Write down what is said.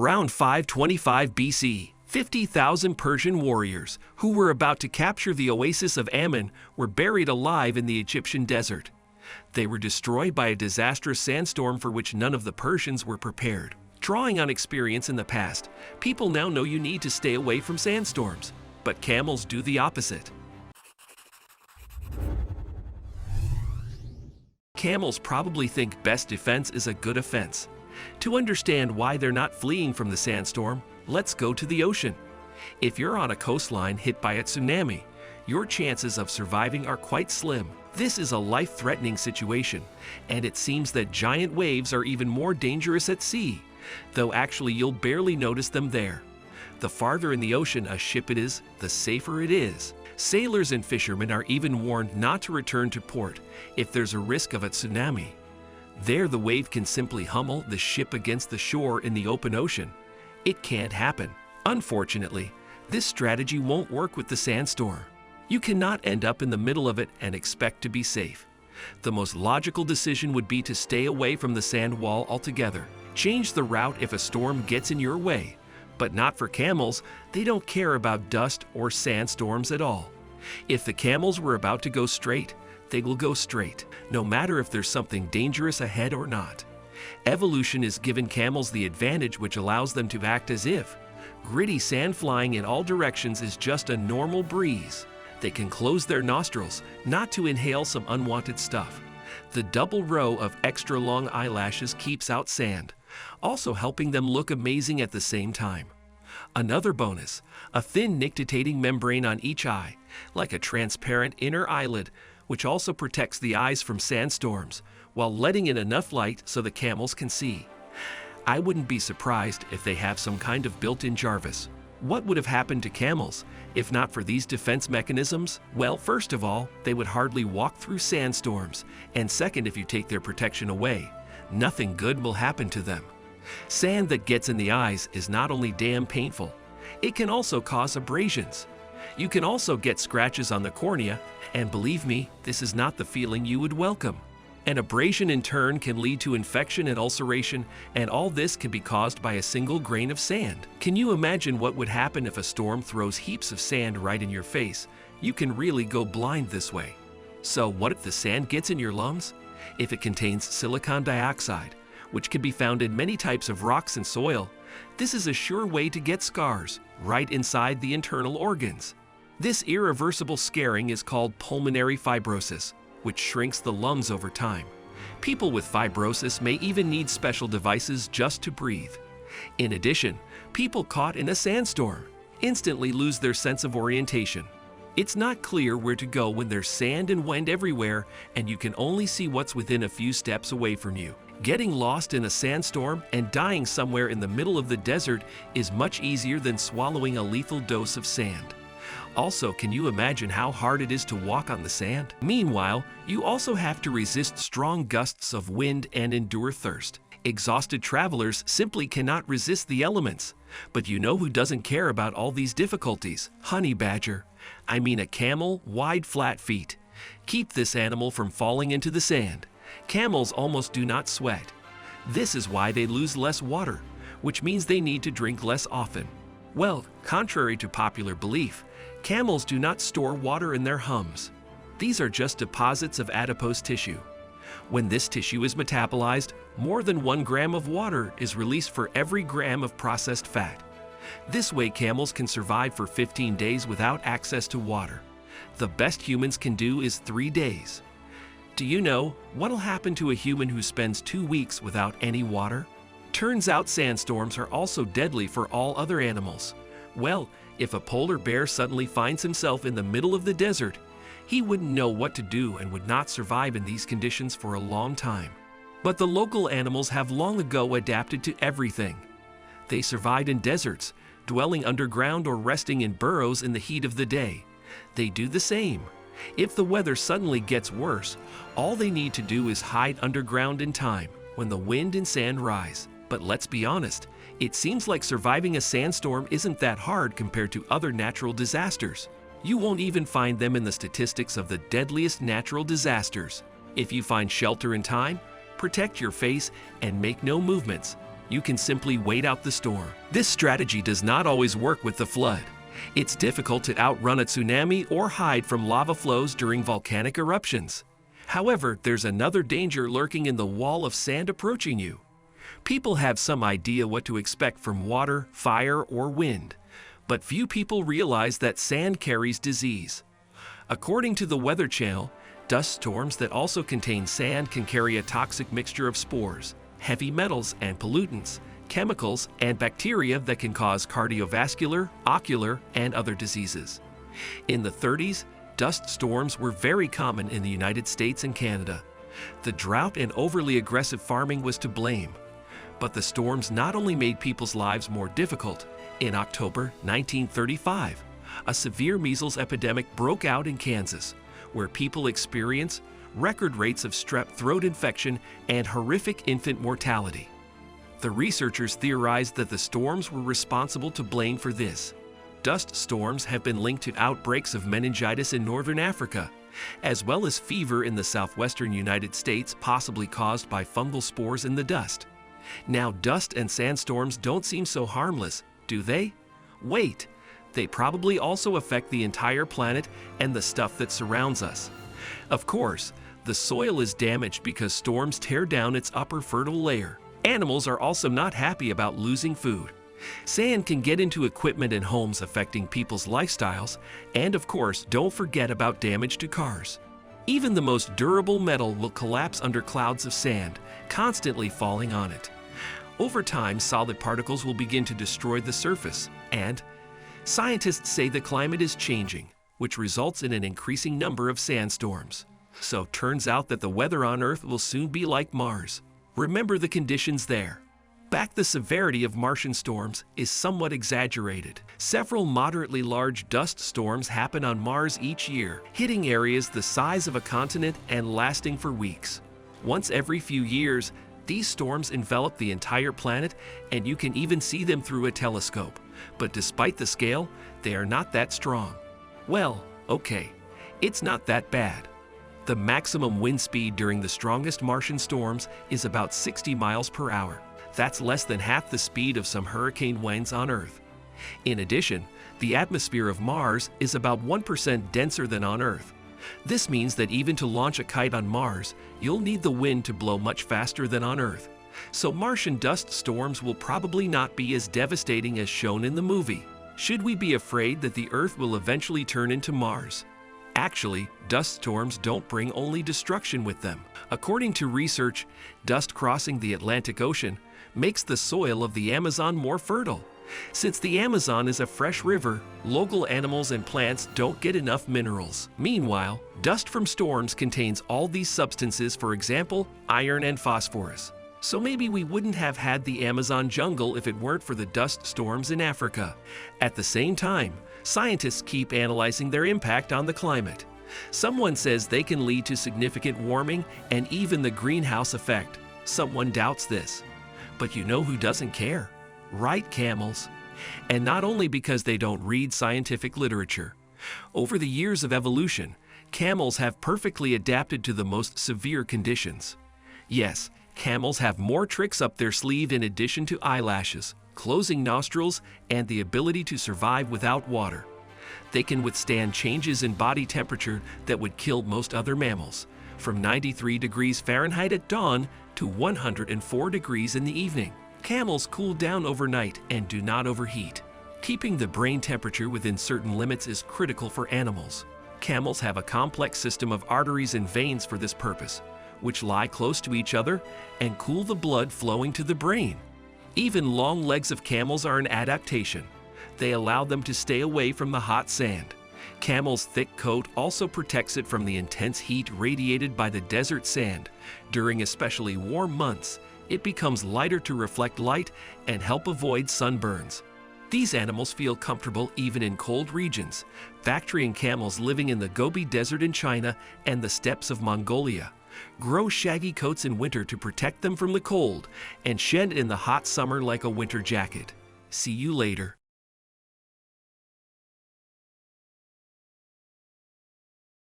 Around 525 BC, 50,000 Persian warriors who were about to capture the oasis of Ammon were buried alive in the Egyptian desert. They were destroyed by a disastrous sandstorm for which none of the Persians were prepared. Drawing on experience in the past, people now know you need to stay away from sandstorms, but camels do the opposite. Camels probably think best defense is a good offense. To understand why they're not fleeing from the sandstorm, let's go to the ocean. If you're on a coastline hit by a tsunami, your chances of surviving are quite slim. This is a life-threatening situation, and it seems that giant waves are even more dangerous at sea, though actually you'll barely notice them there. The farther in the ocean a ship it is, the safer it is. Sailors and fishermen are even warned not to return to port if there's a risk of a tsunami. There the wave can simply hummel the ship against the shore in the open ocean. It can't happen. Unfortunately, this strategy won't work with the sandstorm. You cannot end up in the middle of it and expect to be safe. The most logical decision would be to stay away from the sand wall altogether. Change the route if a storm gets in your way. But not for camels. They don't care about dust or sandstorms at all. If the camels were about to go straight, they will go straight, no matter if there's something dangerous ahead or not. Evolution has given camels the advantage which allows them to act as if gritty sand flying in all directions is just a normal breeze. They can close their nostrils, not to inhale some unwanted stuff. The double row of extra long eyelashes keeps out sand, also helping them look amazing at the same time. Another bonus, a thin nictitating membrane on each eye, like a transparent inner eyelid, which also protects the eyes from sandstorms, while letting in enough light so the camels can see. I wouldn't be surprised if they have some kind of built-in Jarvis. What would have happened to camels if not for these defense mechanisms? Well, first of all, they would hardly walk through sandstorms, and second, if you take their protection away, nothing good will happen to them. Sand that gets in the eyes is not only damn painful, it can also cause abrasions. You can also get scratches on the cornea, and believe me, this is not the feeling you would welcome. An abrasion in turn can lead to infection and ulceration, and all this can be caused by a single grain of sand. Can you imagine what would happen if a storm throws heaps of sand right in your face? You can really go blind this way. So what if the sand gets in your lungs? If it contains silicon dioxide, which can be found in many types of rocks and soil, this is a sure way to get scars right inside the internal organs. This irreversible scarring is called pulmonary fibrosis, which shrinks the lungs over time. People with fibrosis may even need special devices just to breathe. In addition, people caught in a sandstorm instantly lose their sense of orientation. It's not clear where to go when there's sand and wind everywhere, and you can only see what's within a few steps away from you. Getting lost in a sandstorm and dying somewhere in the middle of the desert is much easier than swallowing a lethal dose of sand. Also, can you imagine how hard it is to walk on the sand? Meanwhile, you also have to resist strong gusts of wind and endure thirst. Exhausted travelers simply cannot resist the elements. But you know who doesn't care about all these difficulties? Honey badger. I mean a camel, wide flat feet. Keep this animal from falling into the sand. Camels almost do not sweat. This is why they lose less water, which means they need to drink less often. Well, contrary to popular belief, camels do not store water in their hums. These are just deposits of adipose tissue. When this tissue is metabolized, more than 1 gram of water is released for every gram of processed fat. This way camels can survive for 15 days without access to water. The best humans can do is 3 days. Do you know what'll happen to a human who spends 2 weeks without any water? Turns out sandstorms are also deadly for all other animals. Well, if a polar bear suddenly finds himself in the middle of the desert, he wouldn't know what to do and would not survive in these conditions for a long time. But the local animals have long ago adapted to everything. They survived in deserts, dwelling underground or resting in burrows in the heat of the day. They do the same. If the weather suddenly gets worse, all they need to do is hide underground in time when the wind and sand rise. But let's be honest, it seems like surviving a sandstorm isn't that hard compared to other natural disasters. You won't even find them in the statistics of the deadliest natural disasters. If you find shelter in time, protect your face and make no movements, you can simply wait out the storm. This strategy does not always work with the flood. It's difficult to outrun a tsunami or hide from lava flows during volcanic eruptions. However, there's another danger lurking in the wall of sand approaching you. People have some idea what to expect from water, fire, or wind, but few people realize that sand carries disease. According to the Weather Channel, dust storms that also contain sand can carry a toxic mixture of spores, heavy metals and pollutants, chemicals, and bacteria that can cause cardiovascular, ocular, and other diseases. In the 30s, dust storms were very common in the United States and Canada. The drought and overly aggressive farming was to blame. But the storms not only made people's lives more difficult. In October 1935, a severe measles epidemic broke out in Kansas, where people experienced record rates of strep throat infection and horrific infant mortality. The researchers theorized that the storms were responsible to blame for this. Dust storms have been linked to outbreaks of meningitis in northern Africa, as well as fever in the southwestern United States, possibly caused by fungal spores in the dust. Now, dust and sandstorms don't seem so harmless, do they? Wait, they probably also affect the entire planet and the stuff that surrounds us. Of course, the soil is damaged because storms tear down its upper fertile layer. Animals are also not happy about losing food. Sand can get into equipment and homes, affecting people's lifestyles, and of course, don't forget about damage to cars. Even the most durable metal will collapse under clouds of sand, constantly falling on it. Over time, solid particles will begin to destroy the surface, and scientists say the climate is changing, which results in an increasing number of sandstorms. So turns out that the weather on Earth will soon be like Mars. Remember the conditions there. The severity of Martian storms is somewhat exaggerated. Several moderately large dust storms happen on Mars each year, hitting areas the size of a continent and lasting for weeks. Once every few years, these storms envelop the entire planet, and you can even see them through a telescope. But despite the scale, they are not that strong. Well, okay, it's not that bad. The maximum wind speed during the strongest Martian storms is about 60 miles per hour. That's less than half the speed of some hurricane winds on Earth. In addition, the atmosphere of Mars is about 1% denser than on Earth. This means that even to launch a kite on Mars, you'll need the wind to blow much faster than on Earth. So Martian dust storms will probably not be as devastating as shown in the movie. Should we be afraid that the Earth will eventually turn into Mars? Actually, dust storms don't bring only destruction with them. According to research, dust crossing the Atlantic Ocean makes the soil of the Amazon more fertile. Since the Amazon is a fresh river, local animals and plants don't get enough minerals. Meanwhile, dust from storms contains all these substances, for example, iron and phosphorus. So maybe we wouldn't have had the Amazon jungle if it weren't for the dust storms in Africa. At the same time, scientists keep analyzing their impact on the climate. Someone says they can lead to significant warming and even the greenhouse effect. Someone doubts this. But you know who doesn't care? Right, camels. And not only because they don't read scientific literature. Over the years of evolution, camels have perfectly adapted to the most severe conditions. Yes, camels have more tricks up their sleeve in addition to eyelashes, closing nostrils, and the ability to survive without water. They can withstand changes in body temperature that would kill most other mammals, from 93 degrees Fahrenheit at dawn to 104 degrees in the evening. Camels cool down overnight and do not overheat. Keeping the brain temperature within certain limits is critical for animals. Camels have a complex system of arteries and veins for this purpose, which lie close to each other and cool the blood flowing to the brain. Even long legs of camels are an adaptation. They allow them to stay away from the hot sand. Camel's thick coat also protects it from the intense heat radiated by the desert sand. During especially warm months, it becomes lighter to reflect light and help avoid sunburns. These animals feel comfortable even in cold regions. Bactrian camels living in the Gobi Desert in China and the steppes of Mongolia grow shaggy coats in winter to protect them from the cold and shed in the hot summer like a winter jacket. See you later.